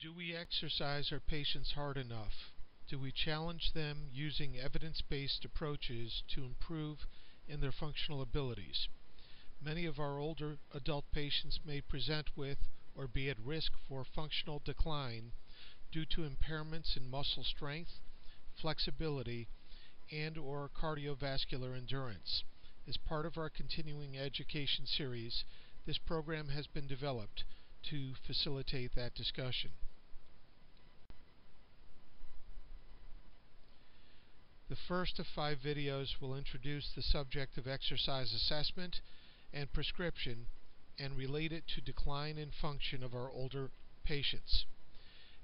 Do we exercise our patients hard enough? Do we challenge them using evidence-based approaches to improve in their functional abilities? Many of our older adult patients may present with or be at risk for functional decline due to impairments in muscle strength, flexibility, and/or cardiovascular endurance. As part of our continuing education series, this program has been developed to facilitate that discussion. The first of 5 videos will introduce the subject of exercise assessment and prescription and relate it to decline in function of our older patients.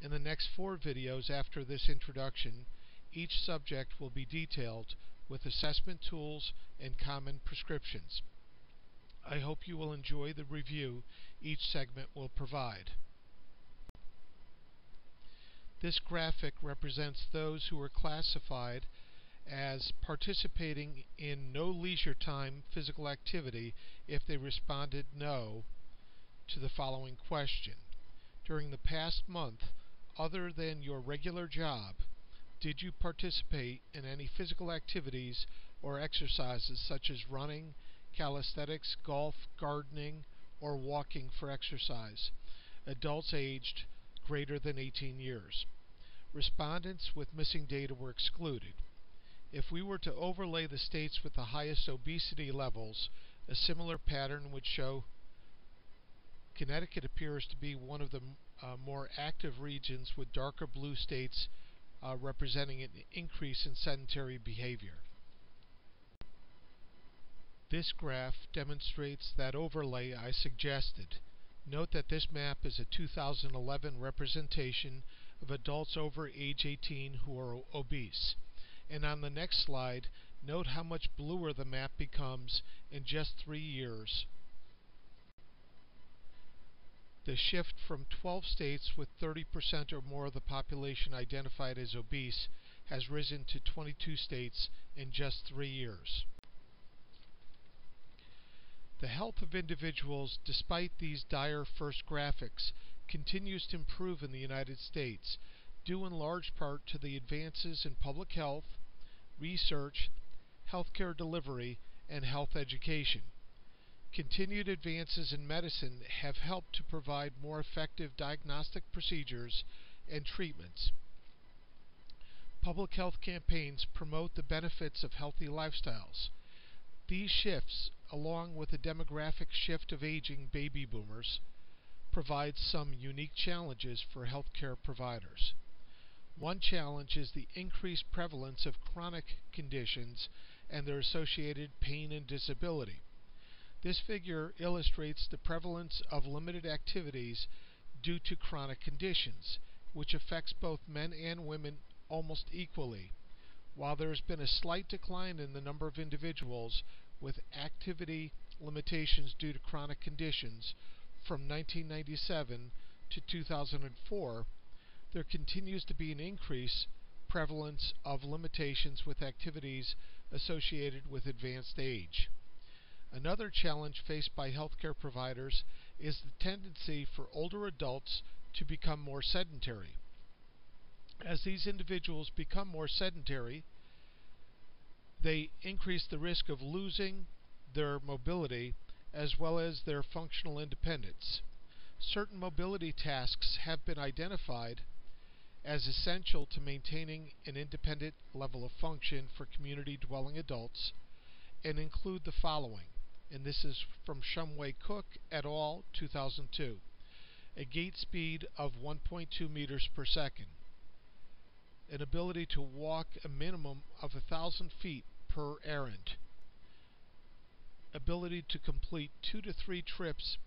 In the next 4 videos after this introduction, each subject will be detailed with assessment tools and common prescriptions. I hope you will enjoy the review each segment will provide. This graphic represents those who are classified as participating in no leisure time physical activity if they responded no to the following question. During the past month, other than your regular job, did you participate in any physical activities or exercises such as running, calisthenics, golf, gardening, or walking for exercise? Adults aged greater than 18 years. Respondents with missing data were excluded. If we were to overlay the states with the highest obesity levels, a similar pattern would show Connecticut appears to be one of the more active regions, with darker blue states representing an increase in sedentary behavior. This graph demonstrates that overlay I suggested. Note that this map is a 2011 representation of adults over age 18 who are obese. And on the next slide, note how much bluer the map becomes in just 3 years. The shift from 12 states with 30% or more of the population identified as obese has risen to 22 states in just 3 years. The health of individuals, despite these dire first graphics, continues to improve in the United States, due in large part to the advances in public health, research, healthcare delivery, and health education. Continued advances in medicine have helped to provide more effective diagnostic procedures and treatments. Public health campaigns promote the benefits of healthy lifestyles. These shifts, along with the demographic shift of aging baby boomers, provide some unique challenges for healthcare providers. One challenge is the increased prevalence of chronic conditions and their associated pain and disability. This figure illustrates the prevalence of limited activities due to chronic conditions, which affects both men and women almost equally. While there has been a slight decline in the number of individuals with activity limitations due to chronic conditions from 1997 to 2004, there continues to be an increased prevalence of limitations with activities associated with advanced age. Another challenge faced by healthcare providers is the tendency for older adults to become more sedentary. As these individuals become more sedentary, they increase the risk of losing their mobility as well as their functional independence. Certain mobility tasks have been identified as essential to maintaining an independent level of function for community-dwelling adults and include the following, and this is from Shumway Cook et al. 2002. A gait speed of 1.2 meters per second. An ability to walk a minimum of 1,000 feet per errand. Ability to complete 2 to 3 trips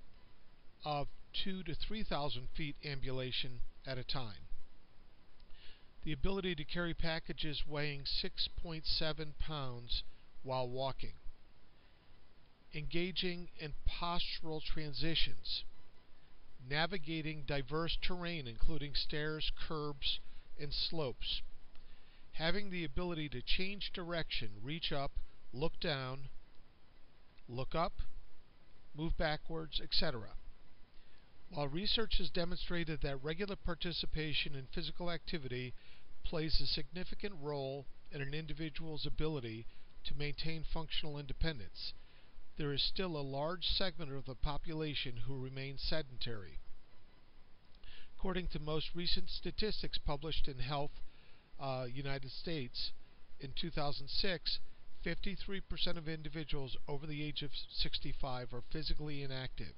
of 2 to 3,000 feet ambulation at a time. The ability to carry packages weighing 6.7 pounds while walking. Engaging in postural transitions. Navigating diverse terrain including stairs, curbs, and slopes. Having the ability to change direction, reach up, look down, look up, move backwards, etc. While research has demonstrated that regular participation in physical activity plays a significant role in an individual's ability to maintain functional independence, there is still a large segment of the population who remain sedentary. According to most recent statistics published in Health United States in 2006, 53% of individuals over the age of 65 are physically inactive.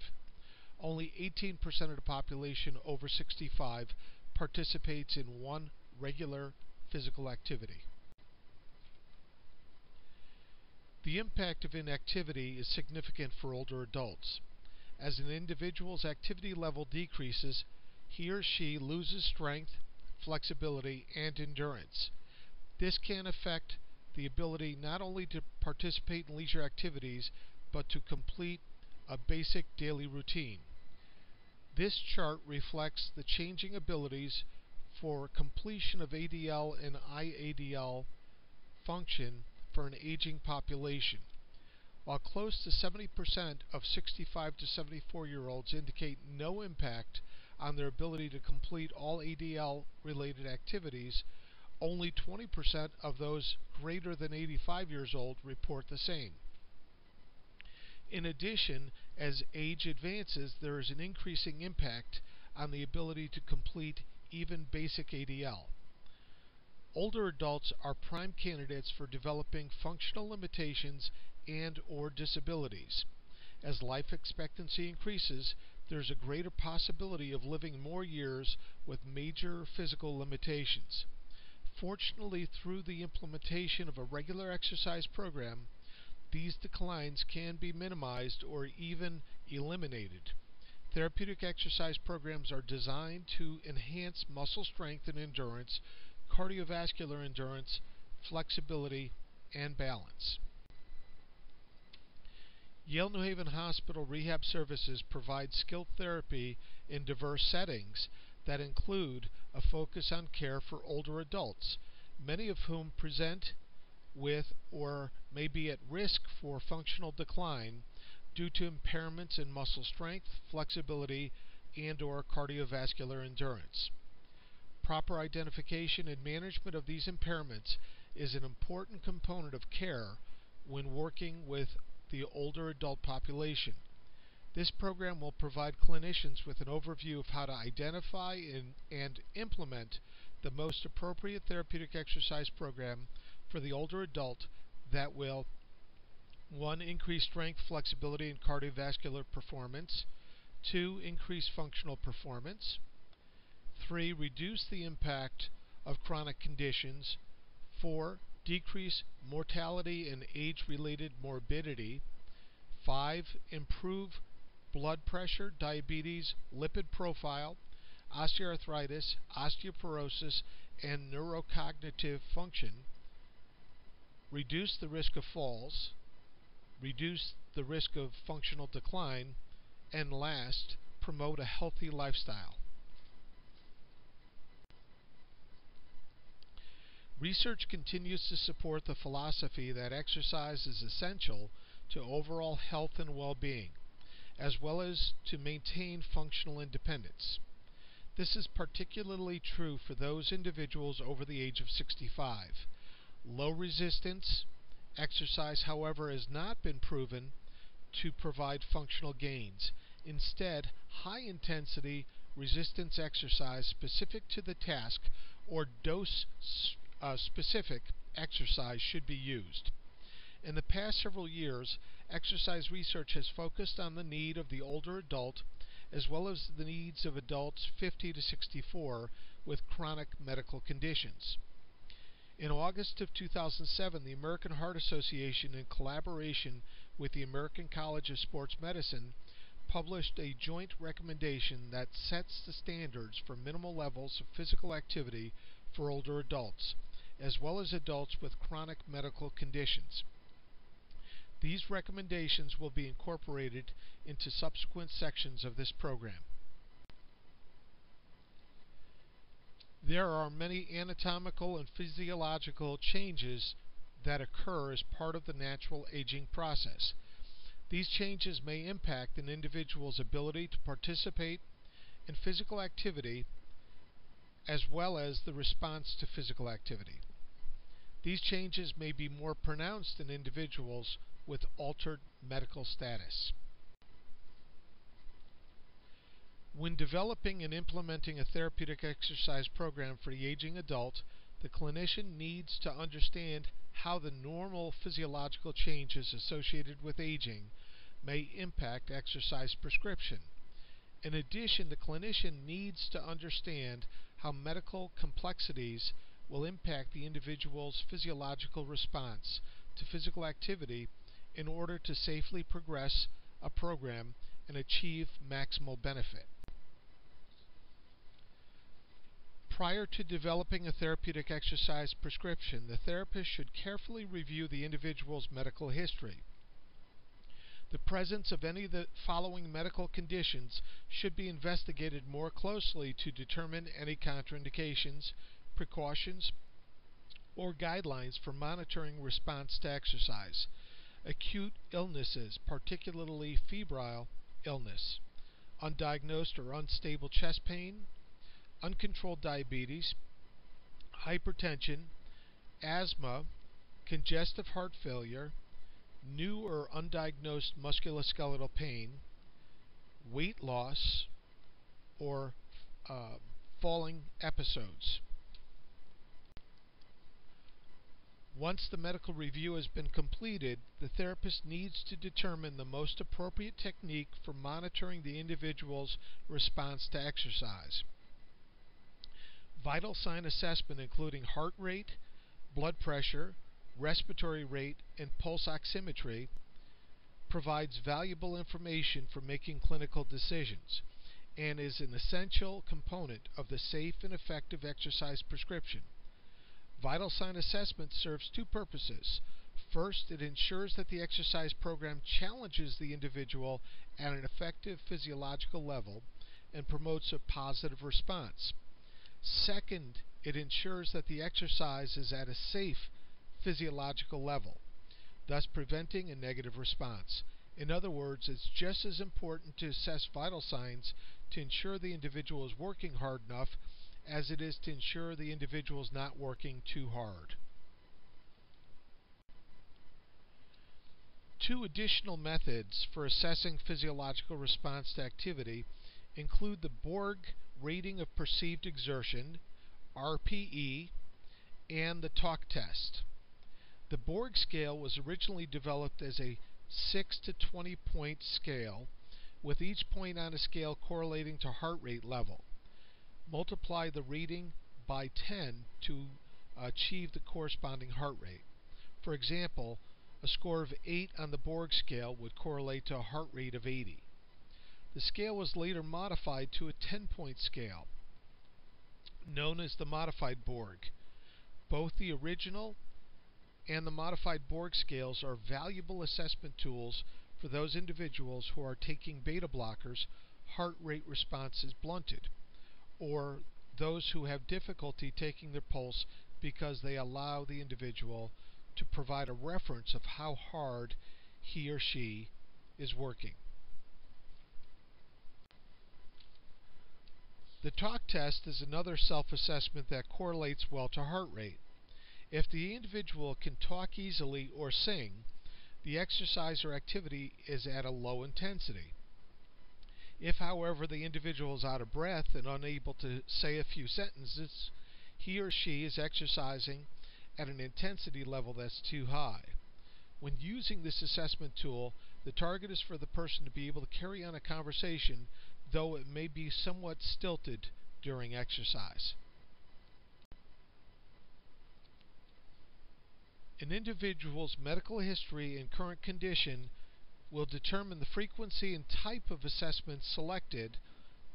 Only 18% of the population over 65 participates in one regular physical activity. The impact of inactivity is significant for older adults. As an individual's activity level decreases, he or she loses strength, flexibility, and endurance. This can affect the ability not only to participate in leisure activities, but to complete a basic daily routine. This chart reflects the changing abilities for completion of ADL and IADL function for an aging population. While close to 70% of 65 to 74-year-olds indicate no impact on their ability to complete all ADL-related activities, only 20% of those greater than 85 years old report the same. In addition, as age advances, there is an increasing impact on the ability to complete even basic ADL. Older adults are prime candidates for developing functional limitations and/or disabilities. As life expectancy increases, there's a greater possibility of living more years with major physical limitations. Fortunately, through the implementation of a regular exercise program, these declines can be minimized or even eliminated. Therapeutic exercise programs are designed to enhance muscle strength and endurance, cardiovascular endurance, flexibility, and balance. Yale New Haven Hospital Rehab Services provides skilled therapy in diverse settings that include a focus on care for older adults, many of whom present with or may be at risk for functional decline due to impairments in muscle strength, flexibility, and/or cardiovascular endurance. Proper identification and management of these impairments is an important component of care when working with the older adult population. This program will provide clinicians with an overview of how to identify and implement the most appropriate therapeutic exercise program for the older adult that will 1. Increase strength, flexibility, and cardiovascular performance. 2. Increase functional performance. 3. Reduce the impact of chronic conditions. 4. Decrease mortality and age-related morbidity. 5. Improve blood pressure, diabetes, lipid profile, osteoarthritis, osteoporosis, and neurocognitive function. Reduce the risk of falls, reduce the risk of functional decline, and last, promote a healthy lifestyle. Research continues to support the philosophy that exercise is essential to overall health and well-being, as well as to maintain functional independence. This is particularly true for those individuals over the age of 65. Low resistance exercise, however, has not been proven to provide functional gains. Instead, high intensity resistance exercise specific to the task or dose specific exercise should be used. In the past several years, exercise research has focused on the need of the older adult as well as the needs of adults 50 to 64 with chronic medical conditions. In August of 2007, the American Heart Association, in collaboration with the American College of Sports Medicine, published a joint recommendation that sets the standards for minimal levels of physical activity for older adults, as well as adults with chronic medical conditions. These recommendations will be incorporated into subsequent sections of this program. There are many anatomical and physiological changes that occur as part of the natural aging process. These changes may impact an individual's ability to participate in physical activity as well as the response to physical activity. These changes may be more pronounced in individuals with altered medical status. When developing and implementing a therapeutic exercise program for the aging adult, the clinician needs to understand how the normal physiological changes associated with aging may impact exercise prescription. In addition, the clinician needs to understand how medical complexities will impact the individual's physiological response to physical activity in order to safely progress a program and achieve maximal benefit. Prior to developing a therapeutic exercise prescription, the therapist should carefully review the individual's medical history. The presence of any of the following medical conditions should be investigated more closely to determine any contraindications, precautions, or guidelines for monitoring response to exercise. Acute illnesses, particularly febrile illness, undiagnosed or unstable chest pain, uncontrolled diabetes, hypertension, asthma, congestive heart failure, new or undiagnosed musculoskeletal pain, weight loss, or falling episodes. Once the medical review has been completed, the therapist needs to determine the most appropriate technique for monitoring the individual's response to exercise. Vital sign assessment, including heart rate, blood pressure, respiratory rate, and pulse oximetry, provides valuable information for making clinical decisions and is an essential component of the safe and effective exercise prescription. Vital sign assessment serves two purposes. First, it ensures that the exercise program challenges the individual at an effective physiological level and promotes a positive response. Second, it ensures that the exercise is at a safe physiological level, thus preventing a negative response. In other words, it's just as important to assess vital signs to ensure the individual is working hard enough as it is to ensure the individual is not working too hard. Two additional methods for assessing physiological response to activity include the Borg Rating of Perceived Exertion, RPE, and the talk test. The Borg Scale was originally developed as a 6 to 20 point scale, with each point on a scale correlating to heart rate level. Multiply the reading by 10 to achieve the corresponding heart rate. For example, a score of 8 on the Borg Scale would correlate to a heart rate of 80. The scale was later modified to a 10-point scale, known as the modified Borg. Both the original and the modified Borg scales are valuable assessment tools for those individuals who are taking beta blockers, heart rate response is blunted, or those who have difficulty taking their pulse because they allow the individual to provide a reference of how hard he or she is working. The talk test is another self-assessment that correlates well to heart rate. If the individual can talk easily or sing, the exercise or activity is at a low intensity. If, however, the individual is out of breath and unable to say a few sentences, he or she is exercising at an intensity level that's too high. When using this assessment tool, the target is for the person to be able to carry on a conversation, though it may be somewhat stilted during exercise. An individual's medical history and current condition will determine the frequency and type of assessments selected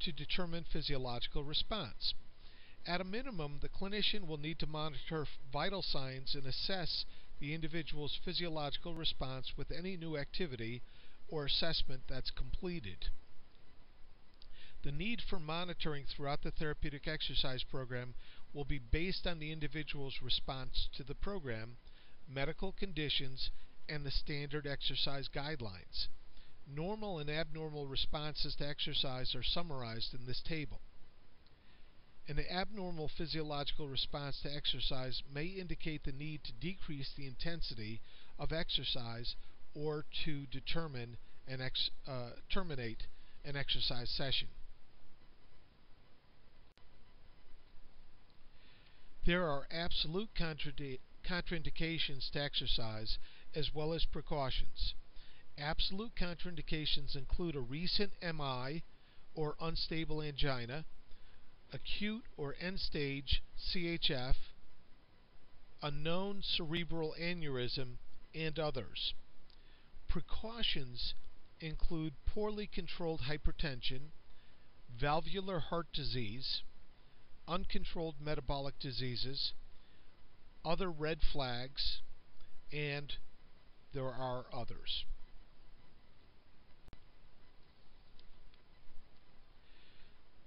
to determine physiological response. At a minimum, the clinician will need to monitor vital signs and assess the individual's physiological response with any new activity or assessment that's completed. The need for monitoring throughout the therapeutic exercise program will be based on the individual's response to the program, medical conditions, and the standard exercise guidelines. Normal and abnormal responses to exercise are summarized in this table. An abnormal physiological response to exercise may indicate the need to decrease the intensity of exercise or to terminate an exercise session. There are absolute contraindications to exercise as well as precautions. Absolute contraindications include a recent MI or unstable angina, acute or end-stage CHF, a known cerebral aneurysm, and others. Precautions include poorly controlled hypertension, valvular heart disease, uncontrolled metabolic diseases, other red flags, and there are others.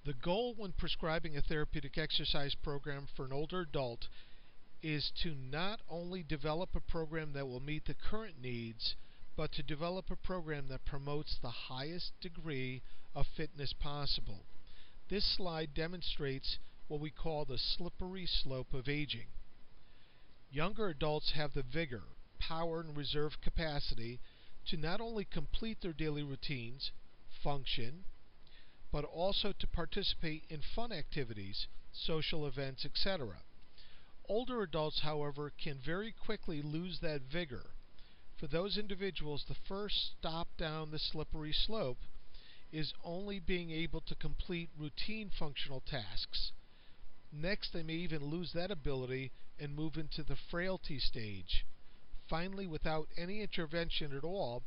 The goal when prescribing a therapeutic exercise program for an older adult is to not only develop a program that will meet the current needs, but to develop a program that promotes the highest degree of fitness possible. This slide demonstrates what we call the slippery slope of aging. Younger adults have the vigor, power, and reserve capacity to not only complete their daily routines, function, but also to participate in fun activities, social events, etc. Older adults, however, can very quickly lose that vigor. For those individuals, the first stop down the slippery slope is only being able to complete routine functional tasks. Next, they may even lose that ability and move into the frailty stage. Finally, without any intervention at all,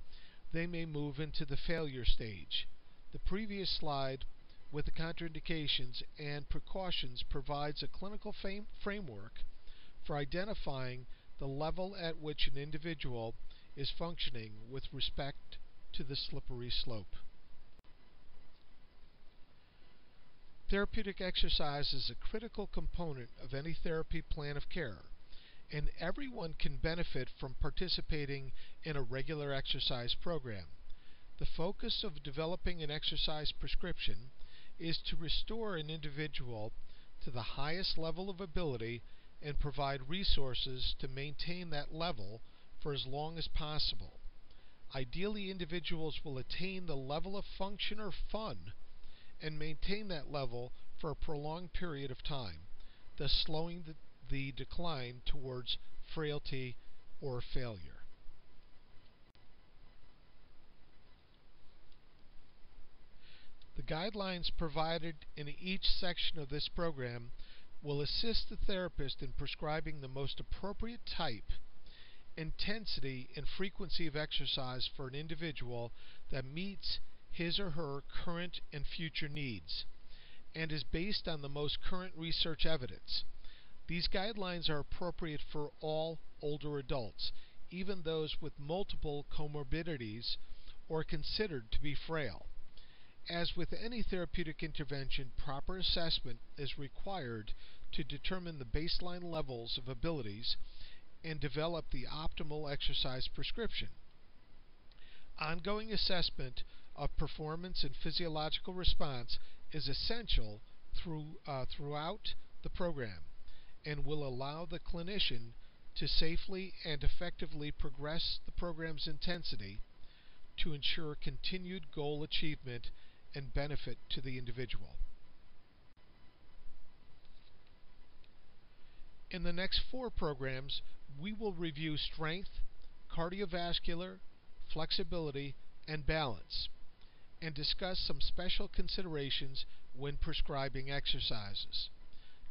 they may move into the failure stage. The previous slide with the contraindications and precautions provides a clinical framework for identifying the level at which an individual is functioning with respect to the slippery slope. Therapeutic exercise is a critical component of any therapy plan of care, and everyone can benefit from participating in a regular exercise program. The focus of developing an exercise prescription is to restore an individual to the highest level of ability and provide resources to maintain that level for as long as possible. Ideally, individuals will attain the level of function or fun and maintain that level for a prolonged period of time, thus slowing the decline towards frailty or failure. The guidelines provided in each section of this program will assist the therapist in prescribing the most appropriate type, intensity, and frequency of exercise for an individual that meets his or her current and future needs, and is based on the most current research evidence. These guidelines are appropriate for all older adults, even those with multiple comorbidities or considered to be frail. As with any therapeutic intervention, proper assessment is required to determine the baseline levels of abilities and develop the optimal exercise prescription. Ongoing assessment of performance and physiological response is essential throughout the program and will allow the clinician to safely and effectively progress the program's intensity to ensure continued goal achievement and benefit to the individual. In the next 4 programs, we will review strength, cardiovascular, flexibility, and balance, and discuss some special considerations when prescribing exercises.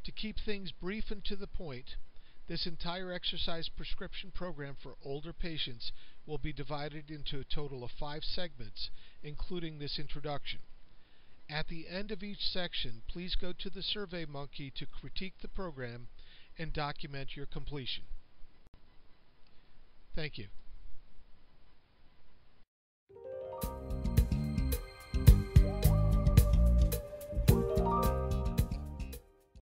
To keep things brief and to the point, this entire exercise prescription program for older patients will be divided into a total of 5 segments, including this introduction. At the end of each section, please go to the SurveyMonkey to critique the program and document your completion. Thank you.